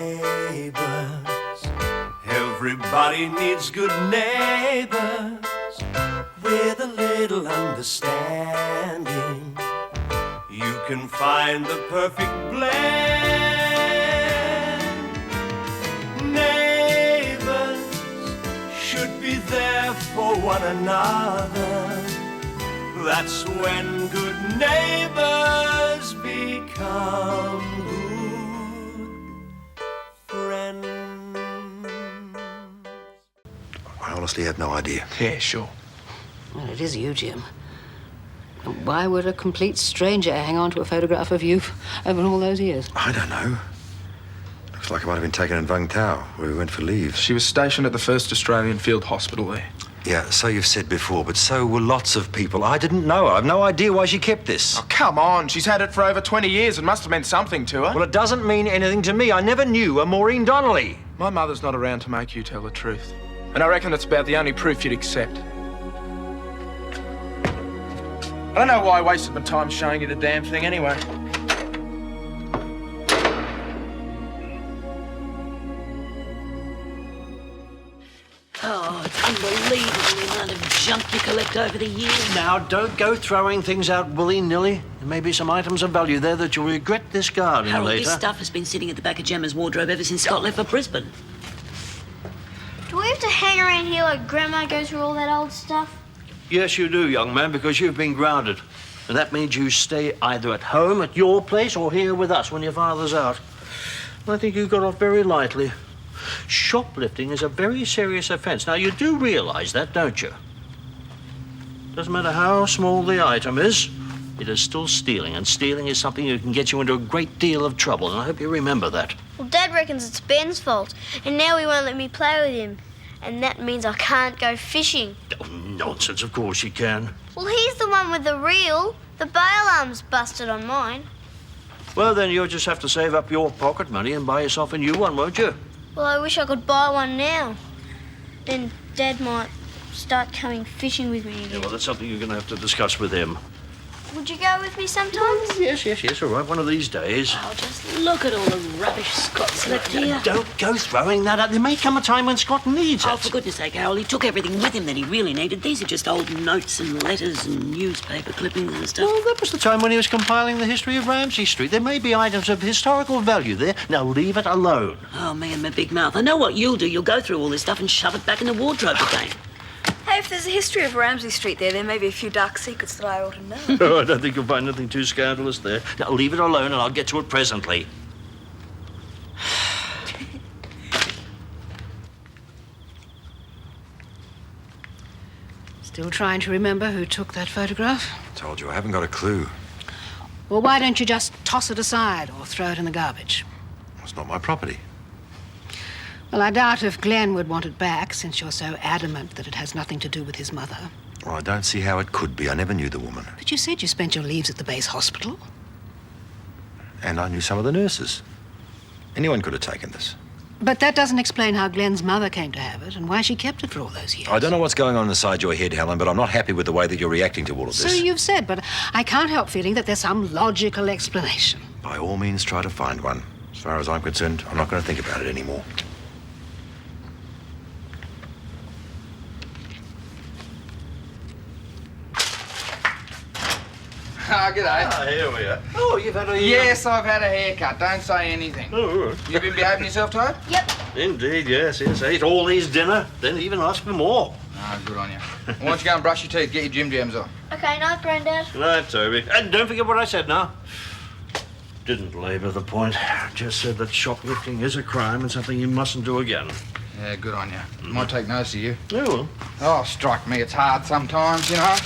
Neighbours, everybody needs good neighbours with a little understanding. You can find the perfect blend. Neighbours should be there for one another. That's when good neighbours become good friends. I honestly have no idea. Yeah, sure. Well, it is you, Jim. And why would a complete stranger hang on to a photograph of you over all those years? I don't know. Looks like it might have been taken in Vung Tau, where we went for leave. She was stationed at the 1st Australian Field Hospital there. Yeah, so you've said before, but so were lots of people. I didn't know. I've no idea why she kept this. Oh, come on. She's had it for over 20 years. It must have meant something to her. Well, it doesn't mean anything to me. I never knew a Maureen Donnelly. My mother's not around to make you tell the truth. And I reckon that's about the only proof you'd accept. I don't know why I wasted my time showing you the damn thing anyway. Oh, it's unbelievable the amount of junk you collect over the years. Now, don't go throwing things out willy-nilly. There may be some items of value there that you'll regret discarding Harold, later. this stuff has been sitting at the back of Gemma's wardrobe ever since Scott left for Brisbane. Do we have to hang around here like Grandma goes through all that old stuff? Yes, you do, young man, because you've been grounded. And that means you stay either at home, at your place, or here with us when your father's out. I think you got off very lightly. Shoplifting is a very serious offence. Now, you do realise that, don't you? Doesn't matter how small the item is, it is still stealing, and stealing is something that can get you into a great deal of trouble, and I hope you remember that. Well, Dad reckons it's Ben's fault, and now he won't let me play with him. And that means I can't go fishing. Oh, nonsense, of course you can. Well, he's the one with the reel. The bail arm's busted on mine. Well, then you'll just have to save up your pocket money and buy yourself a new one, won't you? Well, I wish I could buy one now. Then Dad might start coming fishing with me Yeah, again. well, that's something you're going to have to discuss with him. Would you go with me sometimes? Yes, all right, one of these days. Oh, just look at all the rubbish Scott's left here. Don't go throwing that out. There may come a time when Scott needs it. Oh, for goodness sake, Harold, he took everything with him that he really needed. These are just old notes and letters and newspaper clippings and stuff. Well, that was the time when he was compiling the history of Ramsay Street. There may be items of historical value there. Now, leave it alone. Oh, me and my big mouth. I know what you'll do. You'll go through all this stuff and shove it back in the wardrobe again. Hey, if there's a history of Ramsay Street there may be a few dark secrets that I ought to know. Oh, I don't think you'll find anything too scandalous there. Now, leave it alone and I'll get to it presently. Still trying to remember who took that photograph? Told you, I haven't got a clue. Well, why don't you just toss it aside or throw it in the garbage? It's not my property. Well, I doubt if Glen would want it back, since you're so adamant that it has nothing to do with his mother. Well, I don't see how it could be. I never knew the woman. But you said you spent your leaves at the base hospital. And I knew some of the nurses. Anyone could have taken this. But that doesn't explain how Glen's mother came to have it and why she kept it for all those years. I don't know what's going on inside your head, Helen, but I'm not happy with the way that you're reacting to all of So this. you've said, but I can't help feeling that there's some logical explanation. By all means, try to find one. As far as I'm concerned, I'm not going to think about it anymore. Ah, g'day. Ah, here we are. Oh, you've had a... Yes, I've had a haircut. Don't say anything. Oh, right. You been behaving yourself, Todd? Yep. Indeed, yes. Ate all these dinner, then even ask for more. Ah, good on you. Why don't you go and brush your teeth, get your gym jams off? Okay, night, Grandad. Good night, Toby. And don't forget what I said now. Didn't labour the point. Just said that shoplifting is a crime and something you mustn't do again. Yeah, good on you. Might take notice of you. Oh, well. Oh, strike me, it's hard sometimes, you know.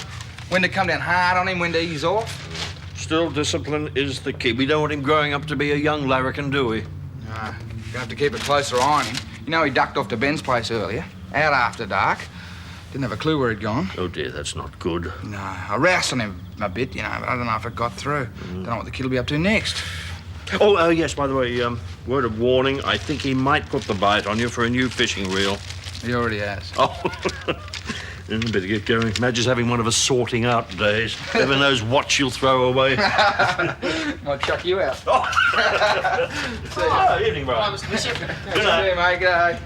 When to come down hard on him, when to ease off. Still, discipline is the key. We don't want him growing up to be a young larrikin, do we? No, you're gonna have to keep a closer eye on him. You know, he ducked off to Ben's place earlier, out after dark. Didn't have a clue where he'd gone. Oh, dear, that's not good. No, I roused on him a bit, you know, but I don't know if it got through. Don't know what the kid'll be up to next. Oh, yes, by the way, word of warning, I think he might put the bite on you for a new fishing reel. He already has. Oh, Better get going. Madge is having one of her sorting out days. Never knows what she'll throw away. Might chuck you out. Evening, Brian. Mr. Bishop. Good night. Mate, g'day.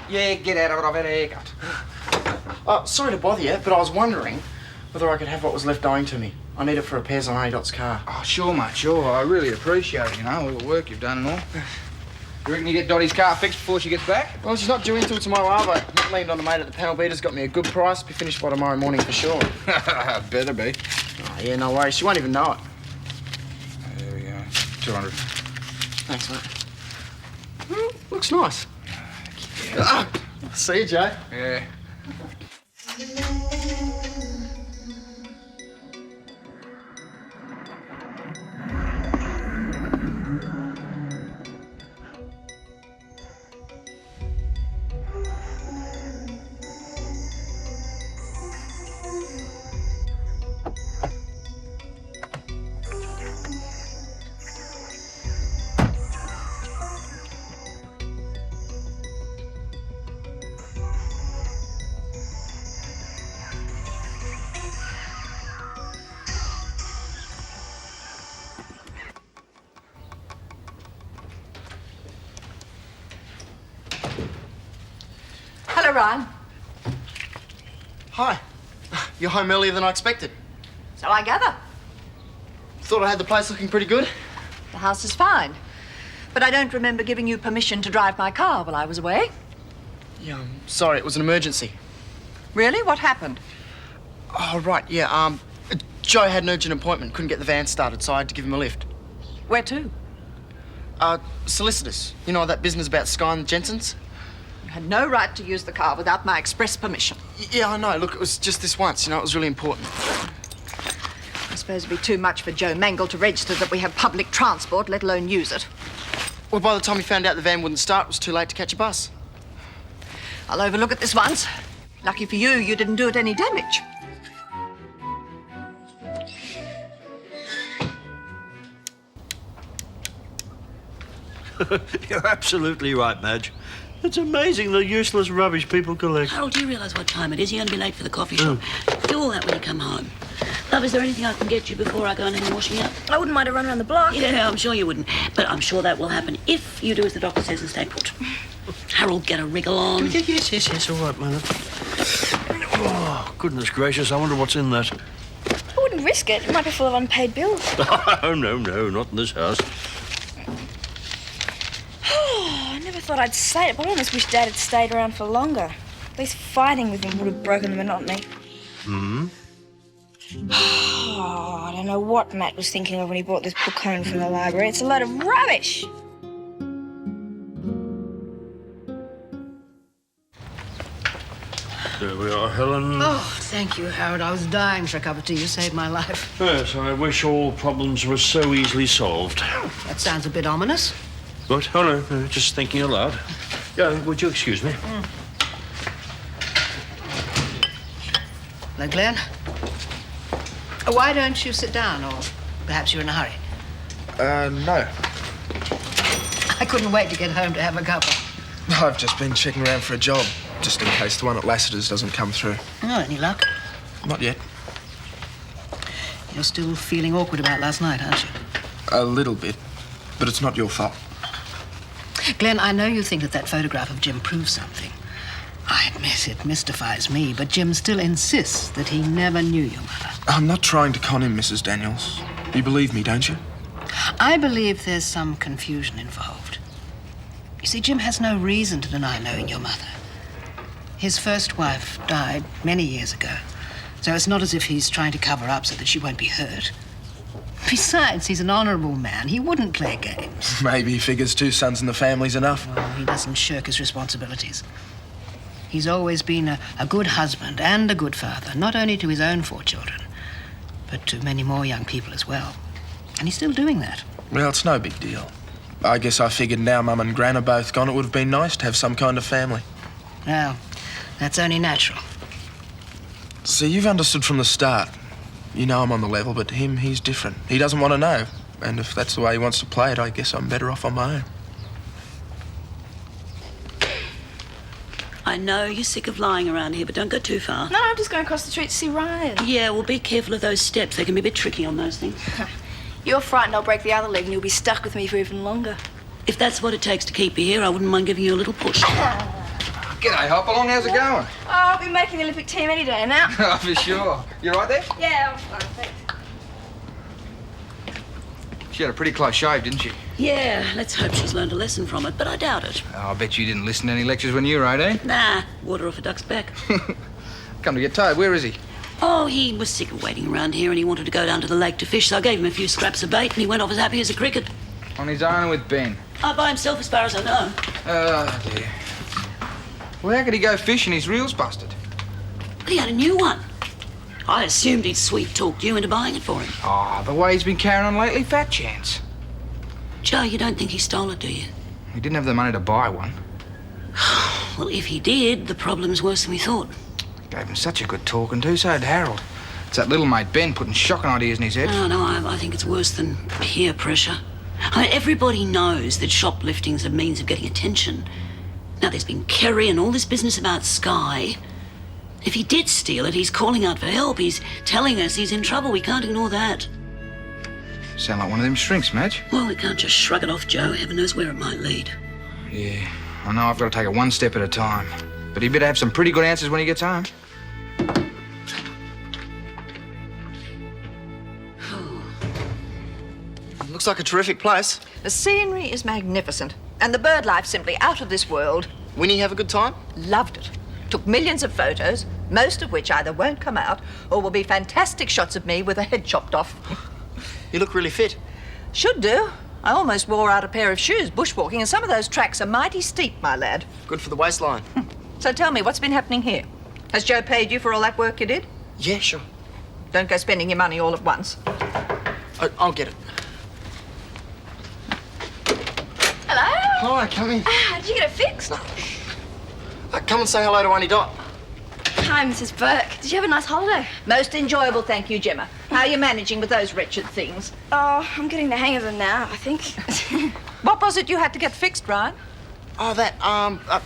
Yeah, get out of it. I've had a haircut. Sorry to bother you, but I was wondering whether I could have what was left owing to me. I need it for repairs on Dot's car. Oh, sure, mate, sure. I really appreciate it, all the work you've done and all. You reckon you get Dottie's car fixed before she gets back? Well, she's not due until tomorrow, are they? Not leaned on the mate at the panel beater's got me a good price. Be finished by tomorrow morning for sure. Better be. Oh, yeah, no worries. She won't even know it. There we go. 200. Thanks, mate. Looks nice. See you, Joe. Yeah. Hello, Ryan. Hi. You're home earlier than I expected. So I gather. Thought I had the place looking pretty good. The house is fine. But I don't remember giving you permission to drive my car while I was away. Yeah, I'm sorry. It was an emergency. Really? What happened? Oh, right, yeah. Joe had an urgent appointment. Couldn't get the van started, so I had to give him a lift. Where to? Solicitors. You know that business about Sky and the Jensens? You had no right to use the car without my express permission. Yeah, I know. Look, it was just this once, it was really important. I suppose it'd be too much for Joe Mangel to register that we have public transport, let alone use it. Well, by the time he found out the van wouldn't start, it was too late to catch a bus. I'll overlook it this once. Lucky for you, you didn't do it any damage. You're absolutely right, Madge. It's amazing the useless rubbish people collect. Harold, do you realise what time it is? You're going to be late for the coffee shop. Do all that when you come home. Love, is there anything I can get you before I go and have washing up? I wouldn't mind a run around the block. Yeah, I'm sure you wouldn't. But I'm sure that will happen if you do as the doctor says and stay put. Harold, get a wriggle on. Yes, all right, man. Oh, goodness gracious, I wonder what's in that. I wouldn't risk it. It might be full of unpaid bills. Oh, no, not in this house. I never thought I'd say it, but I almost wish Dad had stayed around for longer. At least fighting with him would have broken the monotony. Oh, I don't know what Matt was thinking of when he brought this book home from the library. It's a load of rubbish. There we are, Helen. Oh, thank you, Harold. I was dying for a cup of tea. You saved my life. Yes, I wish all problems were so easily solved. That sounds a bit ominous. What? Oh, no, just thinking aloud. Yeah, would you excuse me? Now, Glen, why don't you sit down, or perhaps you're in a hurry? No. I couldn't wait to get home to have a cuppa. I've just been checking around for a job, just in case the one at Lassiter's doesn't come through. Oh, any luck? Not yet. You're still feeling awkward about last night, aren't you? A little bit, but it's not your fault. Glen, I know you think that photograph of Jim proves something. I admit it mystifies me, but Jim still insists that he never knew your mother. I'm not trying to con him, Mrs. Daniels. You believe me, don't you? I believe there's some confusion involved. You see, Jim has no reason to deny knowing your mother. His first wife died many years ago, so it's not as if he's trying to cover up so that she won't be hurt. Besides, he's an honourable man. He wouldn't play games. Maybe he figures 2 sons in the family's enough. Well, he doesn't shirk his responsibilities. He's always been a good husband and a good father, not only to his own 4 children, but to many more young people as well. And he's still doing that. Well, it's no big deal. I guess I figured now Mum and Gran are both gone, it would have been nice to have some kind of family. Well, that's only natural. See, you've understood from the start. You know I'm on the level, but him, he's different. He doesn't want to know. And if that's the way he wants to play it, I guess I'm better off on my own. I I know you're sick of lying around here, but don't go too far. No, I'm just going across the street to see Ryan. Yeah, well, be careful of those steps. They can be a bit tricky on those things. You're frightened I'll break the other leg and you'll be stuck with me for even longer. If that's what it takes to keep you here, I wouldn't mind giving you a little push. G'day, Hopalong. How's it going? Oh, I'll be making the Olympic team any day now. Oh, for sure. You right there? Yeah, I'm fine, thanks. She had a pretty close shave, didn't she? Yeah, let's hope she's learned a lesson from it, but I doubt it. Oh, I bet you didn't listen to any lectures when you wrote, eh? Nah, water off a duck's back. Come to get Todd. Where is he? Oh, he was sick of waiting around here and he wanted to go down to the lake to fish, so I gave him a few scraps of bait and he went off as happy as a cricket. On his own with Ben? By himself as far as I know. Oh, dear. Well, how could he go fishing? His reel's busted. But he had a new one. I assumed he'd sweet-talked you into buying it for him. Oh, the way he's been carrying on lately, fat chance. Joe, you don't think he stole it, do you? He didn't have the money to buy one. Well, if he did, the problem's worse than we thought. Gave him such a good talking to, so did Harold. It's that little mate Ben putting shocking ideas in his head. No, I think it's worse than peer pressure. I mean, everybody knows that shoplifting's a means of getting attention. Now, there's been Kerry and all this business about Skye. If he did steal it, he's calling out for help. He's telling us he's in trouble. We can't ignore that. Sound like one of them shrinks, Madge. Well, we can't just shrug it off, Joe. Heaven knows where it might lead. Yeah, I know I've got to take it one step at a time. But he better have some pretty good answers when he gets home. Looks like a terrific place. The scenery is magnificent, and the bird life simply out of this world. Winnie have a good time? Loved it. Took millions of photos, most of which either won't come out or will be fantastic shots of me with a head chopped off. You look really fit. Should do. I almost wore out a pair of shoes bushwalking, and some of those tracks are mighty steep, my lad. Good for the waistline. So tell me, what's been happening here? Has Joe paid you for all that work you did? Yeah, sure. Don't go spending your money all at once. I'll get it. Hello? Hi, come in. Did you get it fixed? No. Come and say hello to Auntie Dot. Hi, Mrs. Burke. Did you have a nice holiday? Most enjoyable, thank you, Gemma. How are you managing with those wretched things? Oh, I'm getting the hang of them now, I think. What was it you had to get fixed, Ryan? Oh, that,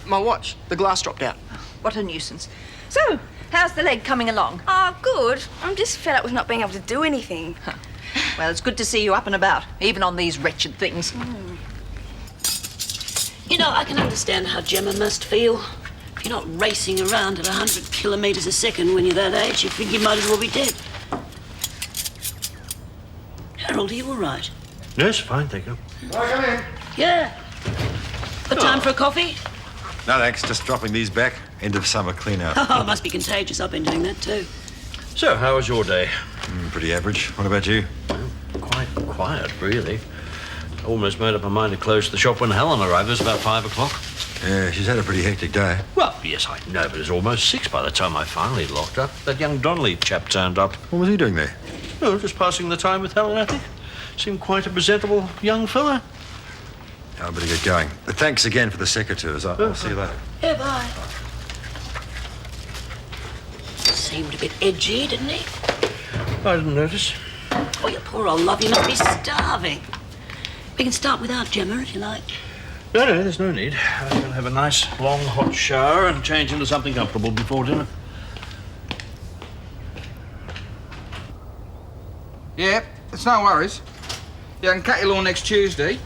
my watch. The glass dropped out. What a nuisance. So, how's the leg coming along? Oh, good. I'm just fed up with not being able to do anything. Well, it's good to see you up and about, even on these wretched things. You know, I can understand how Gemma must feel. If you're not racing around at 100 kilometres a second when you're that age, you think you might as well be dead. Harold, are you all right? Yes, fine, thank you. Come in. Yeah. Got time for a coffee? No, thanks. Just dropping these back. End of summer clean-out. Oh, it must be contagious. I've been doing that too. So, how was your day? Pretty average. What about you? Quite quiet, really. Almost made up my mind to close the shop when Helen arrived. It was about 5 o'clock. Yeah, she's had a pretty hectic day. Well, yes, I know, but it was almost 6 by the time I finally locked up. That young Donnelly chap turned up. What was he doing there? Oh, just passing the time with Helen, I think. Seemed quite a presentable young fella. I better get going. But thanks again for the secateurs. I'll see you later. Yeah, bye. Seemed a bit edgy, didn't he? I didn't notice. Oh, you poor old love, you must be starving. We can start without Gemma, if you like. No, there's no need. I'm going to have a nice, long, hot shower and change into something comfortable before dinner. Yeah, it's no worries. Yeah, I can cut your lawn next Tuesday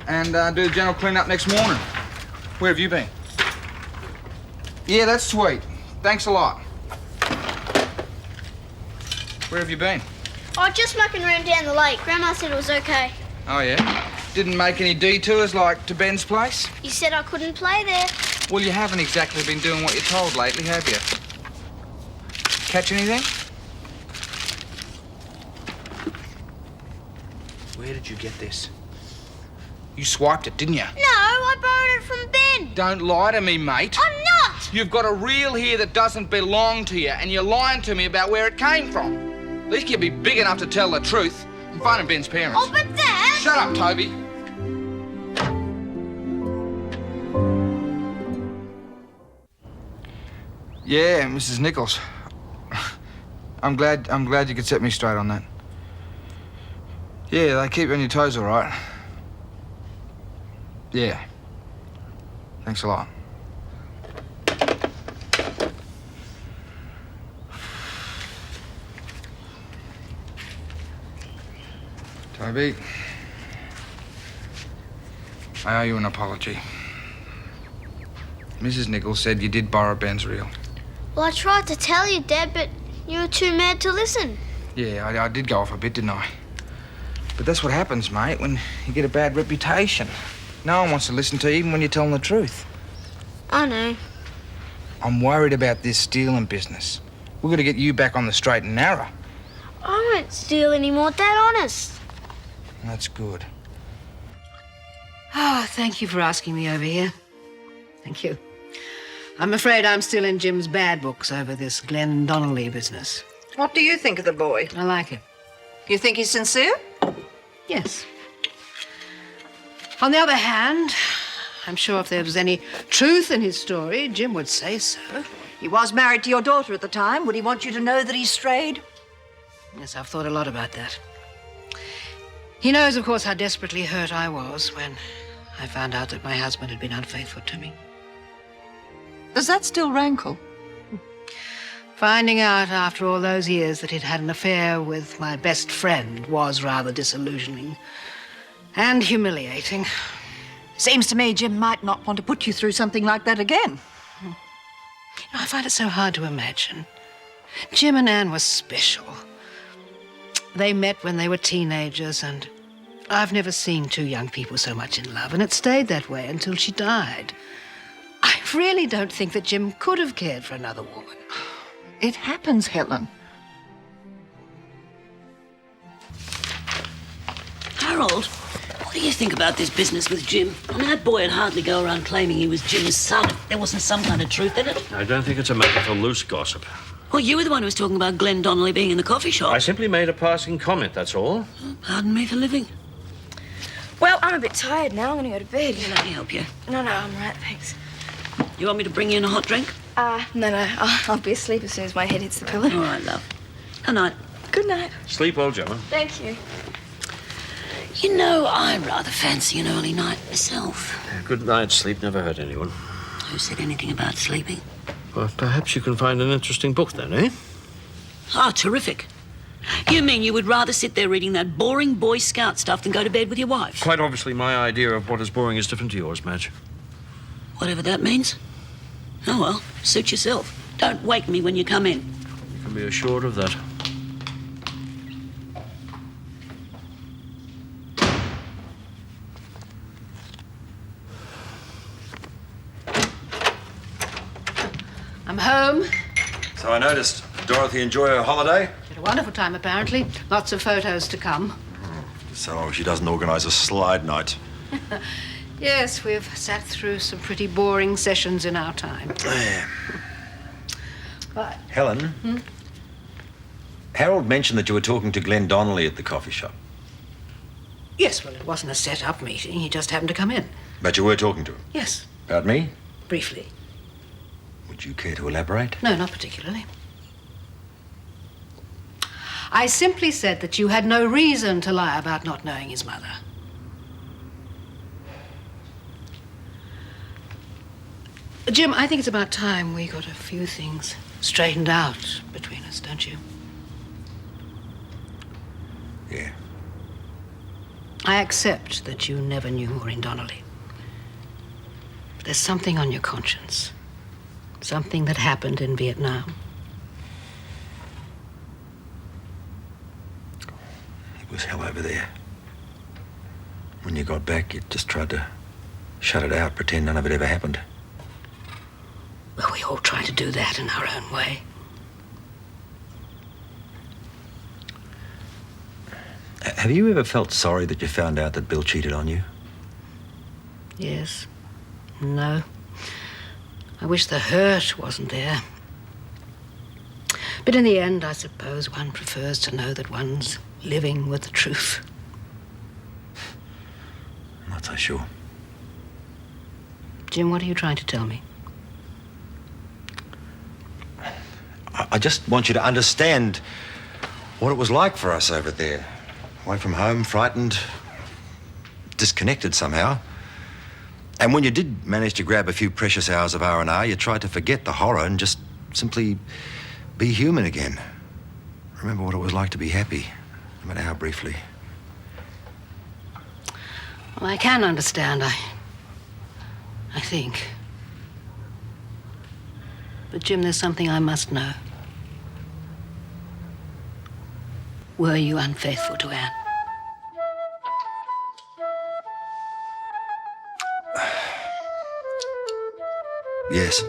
and do the general clean-up next morning. Where have you been? Yeah, that's sweet. Thanks a lot. Where have you been? Oh, just mucking around down the lake. Grandma said it was okay. Oh, yeah? Didn't make any detours like to Ben's place? You said I couldn't play there. Well, you haven't exactly been doing what you're told lately, have you? Catch anything? Where did you get this? You swiped it, didn't you? No, I borrowed it from Ben. Don't lie to me, mate. I'm not. You've got a reel here that doesn't belong to you, and you're lying to me about where it came from. At least you'd be big enough to tell the truth. I'm phoning Ben's parents. Oh, but Dad... Shut up, Toby. Yeah, Mrs. Nichols. I'm glad you could set me straight on that. Yeah, they keep you on your toes all right. Yeah. Thanks a lot. Toby. I owe you an apology. Mrs. Nichols said you did borrow Ben's reel. Well, I tried to tell you, Dad, but you were too mad to listen. Yeah, I did go off a bit, didn't I? But that's what happens, mate, when you get a bad reputation. No one wants to listen to you even when you're telling the truth. I know. I'm worried about this stealing business. We've got to get you back on the straight and narrow. I won't steal anymore, Dad, honest. That's good. Ah, thank you for asking me over here. Thank you. I'm afraid I'm still in Jim's bad books over this Glen Donnelly business. What do you think of the boy? I like him. You think he's sincere? Yes. On the other hand, I'm sure if there was any truth in his story, Jim would say so. He was married to your daughter at the time. Would he want you to know that he strayed? Yes, I've thought a lot about that. He knows, of course, how desperately hurt I was when I found out that my husband had been unfaithful to me. Does that still rankle? Finding out after all those years that he'd had an affair with my best friend was rather disillusioning and humiliating. Seems to me Jim might not want to put you through something like that again. You know, I find it so hard to imagine. Jim and Anne were special. They met when they were teenagers, and I've never seen two young people so much in love, and it stayed that way until she died. I really don't think that Jim could have cared for another woman. It happens, Helen. Harold, what do you think about this business with Jim? I mean, that boy would hardly go around claiming he was Jim's son if there wasn't some kind of truth in it. I don't think it's a matter for loose gossip. Well, you were the one who was talking about Glen Donnelly being in the coffee shop. I simply made a passing comment, that's all. Oh, pardon me for living. Well, I'm a bit tired now. I'm going to go to bed. Yeah, let me help you. No, I'm right, thanks. You want me to bring you in a hot drink? No. I'll be asleep as soon as my head hits the pillow. All right, love. Good night. Good night. Sleep well, Gemma. Thank you. You know, I rather fancy an early night myself. Good night's sleep never hurt anyone. Who said anything about sleeping? Well, perhaps you can find an interesting book then, eh? Oh, terrific. You mean you would rather sit there reading that boring Boy Scout stuff than go to bed with your wife? Quite obviously, my idea of what is boring is different to yours, Madge. Whatever that means. Oh, well, suit yourself. Don't wake me when you come in. You can be assured of that. I'm home. So I noticed. Dorothy enjoy her holiday? Had a wonderful time, apparently. Lots of photos to come. So she doesn't organise a slide night. Yes, we've sat through some pretty boring sessions in our time. But Helen? Harold mentioned that you were talking to Glen Donnelly at the coffee shop. yes, well, it wasn't a set-up meeting. He just happened to come in. But you were talking to him? Yes, About me? briefly. Would you care to elaborate? No, not particularly. I simply said that you had no reason to lie about not knowing his mother. Jim, I think it's about time we got a few things straightened out between us, don't you? Yeah. I accept that you never knew Maureen Donnelly. But there's something on your conscience. Something that happened in Vietnam. It was hell over there. When you got back, you just tried to shut it out, pretend none of it ever happened. Well, we all try to do that in our own way. Have you ever felt sorry that you found out that Bill cheated on you? Yes. No. I wish the hurt wasn't there. But in the end, I suppose one prefers to know that one's living with the truth. I'm not so sure. Jim, what are you trying to tell me? I just want you to understand what it was like for us over there. Away from home, frightened, disconnected somehow. And when you did manage to grab a few precious hours of R&R, you tried to forget the horror and just simply be human again. Remember what it was like to be happy, no matter how briefly. Well, I can understand, I think. But, Jim, there's something I must know. Were you unfaithful to Anne? Yes.